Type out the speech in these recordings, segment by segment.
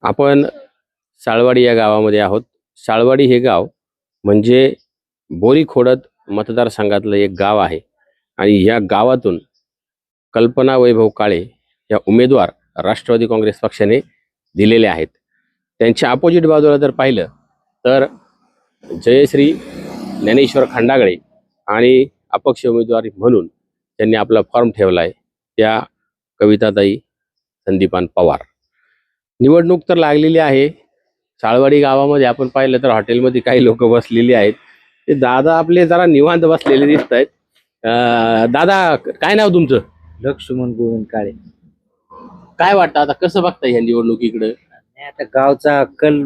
आपण साळवाडी या गावामध्ये आहोत. साळवाडी हे गाव म्हणजे बोरी खोडद मतदारसंघातलं एक गाव आहे आणि या गावातून कल्पना वैभव काळे या उमेदवार राष्ट्रवादी काँग्रेस पक्षाने दिलेले आहेत. त्यांच्या अपोजिट बाजूला जर पाहिलं तर जयश्री ज्ञानेश्वर खंडागळे आणि अपक्ष उमेदवार म्हणून त्यांनी आपला फॉर्म ठेवला आहे त्या कविताताई संदीपान पवार. निवडणूक तर लागलेली आहे. साळवाडी गावामध्ये आपण पाहिलं तर हॉटेलमध्ये काही लोक बसलेली आहेत. ते दादा आपले जरा निवांत बसलेले दिसत आहेत. दादा काय नाव तुमचं? लक्ष्मण गोविंद काळे. काय वाटतं आता कसं बघताय ह्या निवडणुकीकडे? आता गावचा कल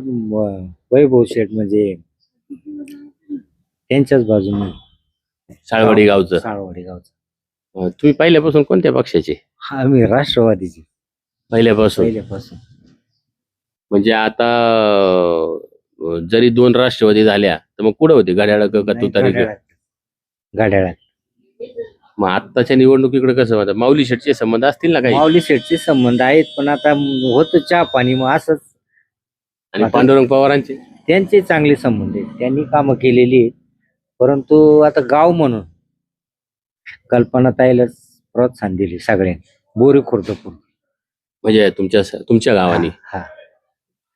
वैभव शेठ म्हणजे त्यांच्याच बाजूने साळवाडी गावचं. साळवाडी गावचं. तुम्ही पहिल्यापासून कोणत्या पक्षाचे? आम्ही राष्ट्रवादीचे पहिल्यापासून. म्हणजे आता जरी दोन राष्ट्रवादी झाल्या तर मग कुठं होते? घड्याळ का तुतारी? घड्याळात. मग आत्ताच्या निवडणुकीकडे कसं होतं? माऊली शेठचे संबंध असतील ना काही? माऊली शेठचे संबंध आहेत पण आता होतं चहा पाणी मग असंच. आणि पांडुरंग पवारांचे त्यांचे चांगले संबंध आहेत. त्यांनी कामं केलेली आहेत. परंतु आता गाव म्हणून कल्पनाताईलाच प्रोत्साहन दिले सगळ्यांनी. बोरी खुर्द म्हणजे तुमच्या गावाने हा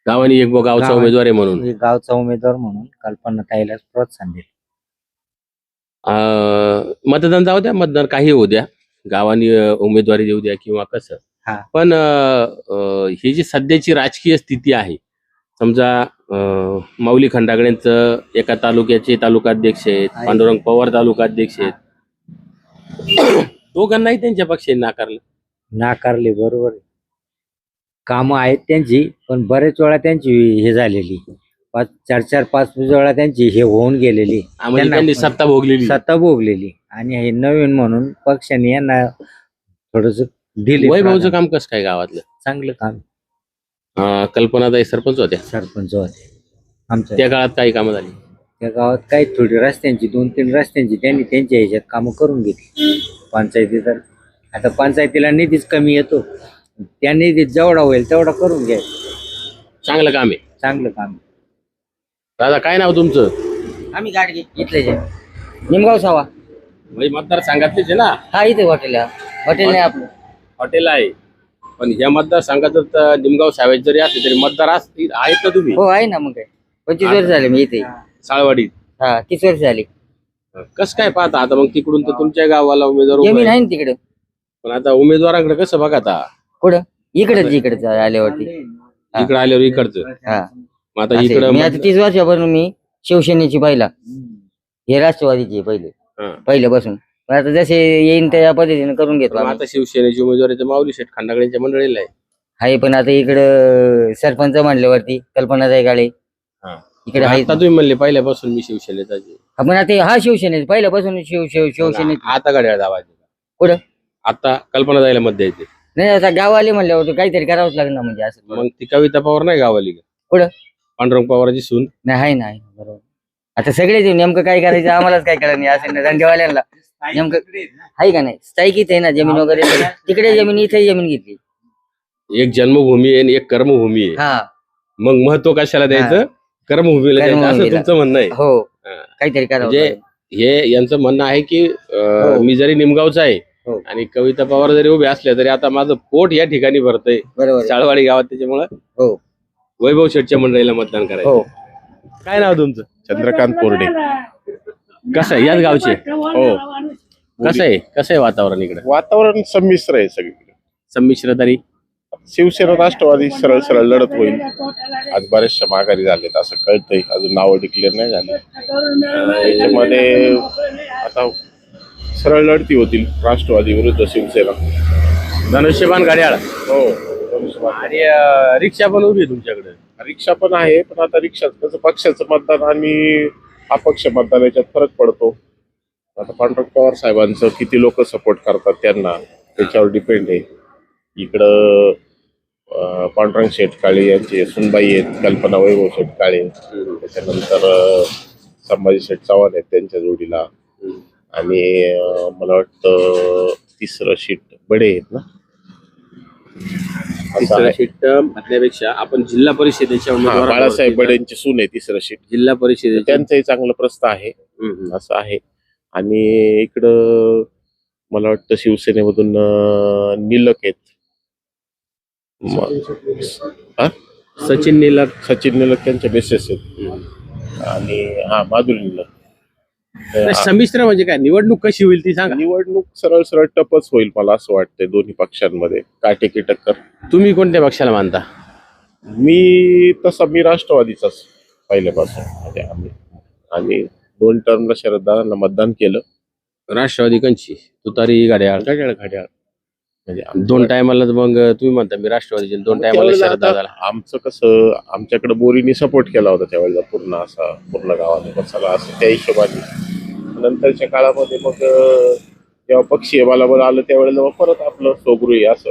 गावाने एक गावचा उमेदवार आहे म्हणून गावचा उमेदवार म्हणून कल्पनाताईलाच प्रोत्साहन दिले. मतदान जाऊ द्या, मतदान काही होऊ द्या, गावाने उमेदवारी देऊ द्या किंवा कसं. पण ही जी सध्याची राजकीय स्थिती आहे, समजा माऊली खंडागळेंचं एका तालुक्याचे तालुकाध्यक्ष आहेत, पांडुरंग पवार तालुकाध्यक्ष आहेत, दोघांनाही त्यांच्या पक्षाने नाकारले. बरोबर आहे. कामं आहेत त्यांची पण बरेच वेळा त्यांची हे झालेली 4-5 वेळा त्यांची हे होऊन गेलेली. त्यांनी सत्ता भोगलेली आणि हे नवीन म्हणून पक्षाने यांना थोडस दिले. वैभवचं काम कसं काय गावातलं? चांगलं काम. कल्पनाताई सरपंच होते आमच्या त्या काळात काही कामं झाली? त्या गावात काही थोडी रस्त्यांची 2-3 रस्त्यांची त्यांनी त्यांच्या ह्याच्यात कामं करून घेतली. पंचायती तर आता पंचायतीला निधीच कमी येतो. त्या निधीत जेवढा होईल तेवढा करून घ्या. चांगलं काम आहे. दादा काय नाव तुमचं? आम्ही गाडगे इथले निमगाव सावा मतदारसंघातलेच आहे ना? हा इथे हॉटेल आहे आपलं. हॉटेल आहे पण ह्या मतदारसंघात निमगाव साहेब जरी असले तरी मतदार आहेत ना तुम्ही? हो आहे ना. मग काय 25 वर्ष झाले मी इथे साळवाडीत. 30 वर्ष झाली. कसं काय पाहता आता मग तिकडून तर तुमच्या गावाला उमेदवार जमीन आहे ना तिकडे. पण आता उमेदवारांकडे कसं बघा आता? कुठं? इकडे आल्यावरती. इकडे आल्यावर इकडचं. मग आता इकडं मी आता 30 वर्षापासून मी शिवसेनेची पहिला, हे राष्ट्रवादीची पहिल्यापासून. आता जसे येईन त्या पद्धतीने करून घेतो. आता शिवसेनेची उमेदवारी तर माऊली शेठ खंडागळेंच्या मंडळीला आहे पण आता इकडं सरपंच म्हणल्यावरती कल्पनाताई काळे इकडे आहे. आता तुम्ही म्हणले पहिल्यापासून मी शिवसेनेचा. आपण आता शिवसेने पहिल्यापासून शिवसेने. आता गाड्या दावायचे कुठं? आता कल्पनाताईला मत द्यायचे नाही. आता गावाले म्हणल्यावर काहीतरी करावंच लागणार म्हणजे असं. मग ती कविता पवार नाही गावाली का? कुठं? पांडुरंग पवाराची सून नाही आहे ना. बरोबर. आता सगळेच नेमकं काय करायचं आम्हालाच काय कळलं नाही. असं धंदेवाल्यांना नेमकं आहे का नाही. स्थायिक इथे ना जमीन वगैरे. तिकडे जमीन इथे जमीन घेतली. एक जन्मभूमी आहे आणि एक कर्मभूमी आहे. मग महत्व कशाला द्यायचं? कर्मभूमीला द्यायचं असं तुमचं म्हणणं आहे? हो. काहीतरी करावं. म्हणजे हे यांचं म्हणणं आहे की मी जरी निमगावचा आहे आणि कविता पवार जरी उभे असल्या तरी आता माझं पोट या ठिकाणी भरतंय साळवाडी गावात, त्याच्यामुळं वैभव शेठच्या मंडळीला मतदान करायचं. काय नाव तुमचं? चंद्रकांत कोरडे. कसं आहे याच गावचे? हो. कसं आहे वातावरण इकडे? वातावरण संमिश्र आहे सगळीकडे. संमिश्र तरी शिवसेना राष्ट्रवादी सरळ लढत होईल. आज बरेचशा माघारी झालेत असं कळतंय. अजून नावं डिक्लेअर नाही झाली. त्याच्यामध्ये आता सरळ लढती होतील राष्ट्रवादी विरुद्ध शिवसेना. धनुष्यबाण घड्याळ. हो. आणि रिक्षा पण उभी आहे तुमच्याकडे? रिक्षा पण आहे पण आता रिक्षा कसं पक्षाचं मतदान आणि अपक्ष मतदान याच्यात फरक पडतो. आता पांडुरंग पवार साहेबांचं किती लोक सपोर्ट करतात त्यांना त्याच्यावर डिपेंड आहे. इकडं पांडुरंग शेठ काळे यांचे सुनबाई आहेत कल्पना वैभव शेठ काळे. त्याच्यानंतर संभाजी शेठ चव्हाण आहेत त्यांच्या जोडीला. आणि मला वाटतं 3रं शीट बडे आहेत ना. असं तिसरं आहे. शीट म्हटल्यापेक्षा आपण जिल्हा परिषदेच्या हा, उमेदवाराबरोबर बाळासाहेब बडेंची सून आहे तिसरं शीट. जिल्हा परिषदेचे त्यांचंही चांगलं प्रस्ताव आहे असं आहे. आणि इकडं मला वाटतं शिवसेनेमधून निलक आहेत. हा? सचिन निलक सचिन निलक त्यांच्या मिसेस आहेत. आणि हा माधुरी निलक. तर संमिश्र म्हणजे काय निवडणूक कशी होईल ती सांगा. निवडणूक सरळ सरळ टपच होईल मला असं वाटतंय दोन्ही पक्षांमध्ये काटेकी टक्कर. तुम्ही कोणत्या पक्षाला मानता? मी राष्ट्रवादीचाच पहिल्यापासून म्हणजे आणि 2 टर्मला शरददादांना मतदान केलं. राष्ट्रवादी कंची तुतारी घड्याळ घड्याळ म्हणजे 2 टायमाला मग तुम्ही म्हणता मी राष्ट्रवादीचे 2 टायमाला त्यावेळेला शरद आता दादाला. आमचं कसं आमच्याकडे बोरीनी सपोर्ट केला होता त्यावेळेला पूर्ण गावाने बसायला असं त्या हिशोबाने. नंतरच्या काळामध्ये मग जेव्हा पक्षीय बलाबल आलं त्यावेळेला मग परत आपलं सोगरू आहे असं.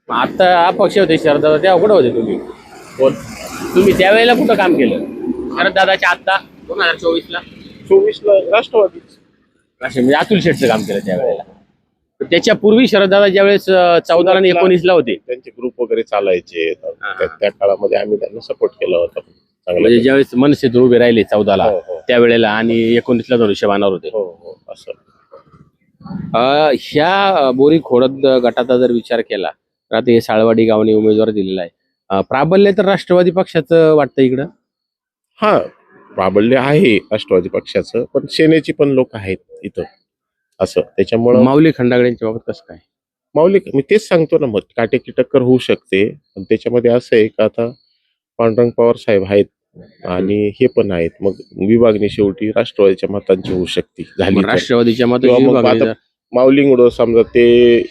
आता अपक्ष होते शरद दादा तेव्हा कुठं होते तुम्ही? कोण तुम्ही त्यावेळेला कुठं काम केलं? शरद दादाच्या आता 2024ला 24ला राष्ट्रवादीच. असे म्हणजे अतुल शेठचं काम केलं त्यावेळेला. त्याच्या पूर्वी शरद दादा ज्यावेळेस 14 आणि 19ला होते त्यांचे ग्रुप वगैरे चालायचे त्या काळामध्ये आम्ही त्यांना सपोर्ट केला होता चांगला. म्हणजे ज्यावेळेस मनसेतून उभे राहिले 14ला हो, हो. त्यावेळेला आणि 19ला धनुष्यबाणावर होते. हो असं. ह्या बोरी खोडद गटाचा जर विचार केला तर आता हे साळवाडी गावने उमेदवार दिलेला आहे. प्राबल्य तर राष्ट्रवादी पक्षाचं वाटतं इकडं. हा, प्राबल्य आहे राष्ट्रवादी पक्षाचं पण सेनेची पण लोक आहेत इथं असं. त्याच्यामुळं माऊली खंडागळेंच्या बाबत कसं काय? मी तेच सांगतो ना मग काटेकी टक्कर होऊ शकते. पण त्याच्यामध्ये असं आहे का आता पांडुरंग पवार साहेब आहेत आणि हे पण आहेत. मग विभागणी शेवटी राष्ट्रवादीच्या मतांची होऊ शकते झाली मग तर. राष्ट्रवादीच्या किंवा मताची मग विभागणी आता माऊलिंगडो समजा ते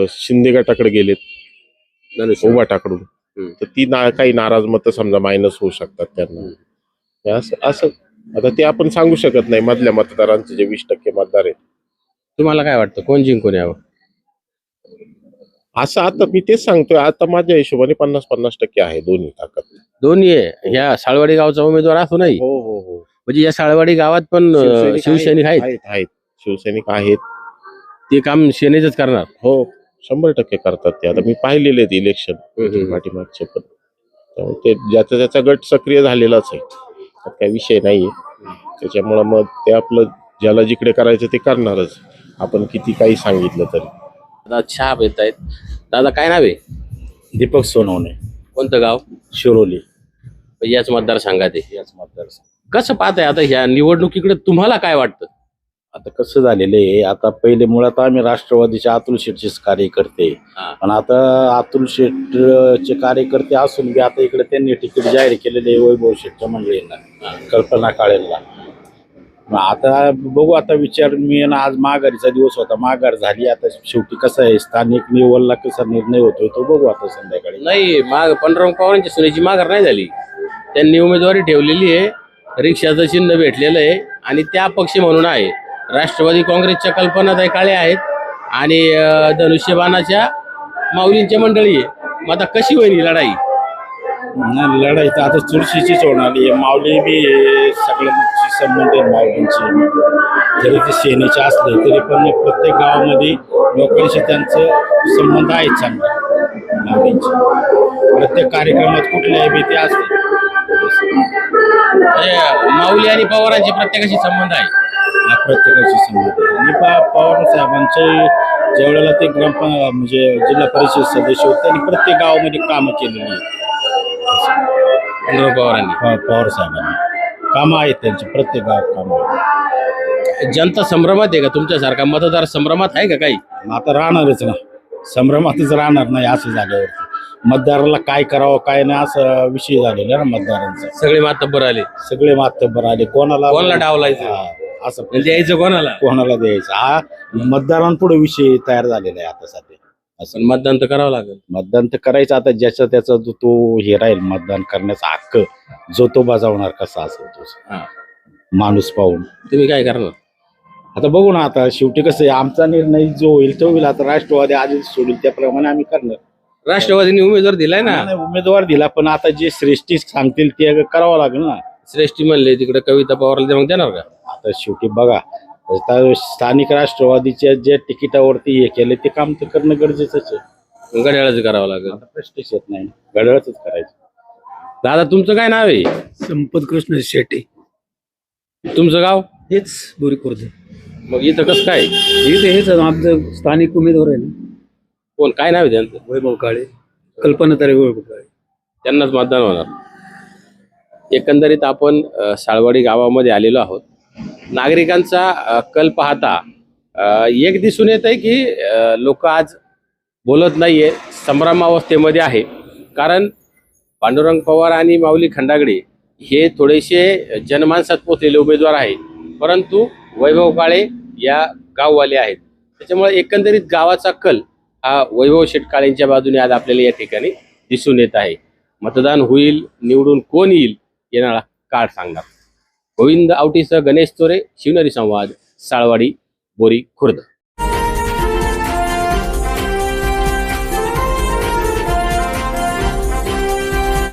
शिंदे गटाकडे गेलेत धनुष्य. उभाटाकडून तर ती काही नाराज मतं समजा मायनस होऊ शकतात त्यांना. असं आता ते आपण सांगू शकत नाही. मधल्या मतदारांचे जे 20% मतदार आहेत तुम्हाला काय वाटतं कोण जिंकून यावं? असं आता मी तेच सांगतोय. आता माझ्या हिशोबाने 50-50% आहे दोन्ही ताकद. दोन्ही आहे. ह्या साळवाडी गावचा उमेदवार असू नाही हो म्हणजे या साळवाडी गावात पण शिवसैनिक आहेत. शिवसैनिक आहेत. ते काम सेनेच करणार. हो 100% करतात ते. आता मी पाहिलेले आहेत इलेक्शन पाठीमागचे पण. त्यामुळे ते ज्याचा त्याचा गट सक्रिय झालेलाच आहे. त्यात काही विषय नाहीये. त्याच्यामुळं मग ते आपलं ज्याला जिकडे करायचं ते करणारच आपण किती काही सांगितलं तरी. दादा चहा येत आहेत. दादा काय नाव आहे? दीपक सोनवणे, कोणतं गाव? शिरोली. याच मतदारसंघात आहे. याच मतदारसंघ. कसं पाहताय आता ह्या निवडणुकीकडे तुम्हाला काय वाटतं? आता कसं झालेलं आहे, आता पहिले मुळात आम्ही राष्ट्रवादीचे अतुल शेठचेच कार्यकर्ते, हा. पण आता अतुल शेठचे कार्यकर्ते असून बी आता इकडे त्यांनी तिकीट जाहीर केलेले वैभव शेठच्या मंडळींना, कल्पना काळेंना. मग आता बघू. आता विचार मी आज माघारीचा दिवस होता, माघार झाली. आता शेवटी कसं आहे स्थानिक लेवलला कसा निर्णय होतोय तो बघू आता संध्याकाळी. नाही पांडुरंग पवारांच्या सुनेची माघार नाही झाली. त्यांनी उमेदवारी ठेवलेली आहे. रिक्षाचं चिन्ह भेटलेलं आहे आणि त्या पक्ष म्हणून आहे. राष्ट्रवादी काँग्रेसच्या कल्पनाताई काळे आहेत आणि धनुष्यबाणाच्या माऊलींच्या मंडळी आहे. मग आता कशी होईल ही लढाई? नाही, लढाई तर आता चुरशीचीच होणार आहे. माऊली बी सगळ्यांची संबंध आहे माऊलींची. जरी ते सेनेचे असले तरी पण प्रत्येक गावामध्ये लोकांशी त्यांचं संबंध आहेत चांगले माऊलींचे. प्रत्येक कार्यक्रमात कुठल्याही बी ते असते. माऊली आणि पवारांचे प्रत्येकाशी संबंध आहे. प्रत्येकाशी संबंध आहे. आणि पवार साहेबांचे ज्यावेळेला ते म्हणजे जिल्हा परिषद सदस्य होते त्यांनी प्रत्येक गावामध्ये कामं केलेली आहेत. पांडुरंग पवारांनी पवार साहेबांनी कामं आहेत त्यांची, प्रत्येक गावात कामं आहेत. जनता संभ्रमात आहे का? तुमच्यासारखा मतदार संभ्रमात आहे का काही? आता राहणारच ना, संभ्रमातच राहणार नाही असं झाल्यावरती. मतदाराला काय करावं काय नाही असं विषय झालेला ना मतदारांचा. सगळे मातब्बर आले, सगळे मातब्बर आले. कोणाला डावलायचं असं द्यायचं कोणाला द्यायचं हा मतदारांपुढे विषय तयार झालेला आहे आता सध्या. असं मतदान तर करावं लागेल. मतदान तर करायचं. आता ज्याचा त्याचा तो हे राहील मतदान करण्याचा हक्क जो तो बजावणार कसा असेल तो माणूस पाहून. तुम्ही काय करणार? आता बघू ना. आता शेवटी कसं आहे आमचा निर्णय जो होईल तो होईल. आता राष्ट्रवादी आधी सोडील त्याप्रमाणे आम्ही करणार. राष्ट्रवादीने उमेदवार दिलाय ना. नाही, उमेदवार दिला पण आता जे श्रेष्ठी सांगतील ते करावं लागेल ना. श्रेष्ठी म्हणले तिकडे कविता पवारला मग देणार का? आता शेवटी बघा आता स्थानिक राष्ट्रवादीच्या जे तिकिटावरती हे केले ते काम तर करणं गरजेचंच आहे. घड्याळच करावं लागेल. आता प्रश्नच येत नाही, घड्याळच करायचं. दादा तुमचं काय नाव आहे? संपत कृष्ण शेट्टी. तुमचं गाव? हेच बोरी खुर्द. मग इथं कसं काय? इथे हेच आमचं स्थानिक उमेदवार आहे ना, कोण काय नाव आहे त्यांचं? वैभव काळे, कल्पनाताई वैभव काळे. त्यांनाच मतदान होणार. एकंदरीत आपण साळवाडी गावामध्ये आलेलो आहोत. नागरिकांचा कल पाहता एक दिसून येत आहे की लोक आज बोलत नाहीये, संभ्रमावस्थेमध्ये आहे. कारण पांडुरंग पवार आणि माऊली खंडागळे हे थोडेसे जनमानसात पोचलेले उमेदवार आहेत, परंतु वैभव काळे या गाववाले आहेत. त्याच्यामुळे एकंदरीत गावाचा कल हा वैभव शेठ काळेंच्या बाजूने आज आपल्याला या ठिकाणी दिसून येत आहे. मतदान होईल, निवडून कोण येईल येणारा काळ सांगणार. गोविंद आवटीसह गणेश चोरे, शिवनेरी संवाद, साळवाडी, बोरी खुर्द.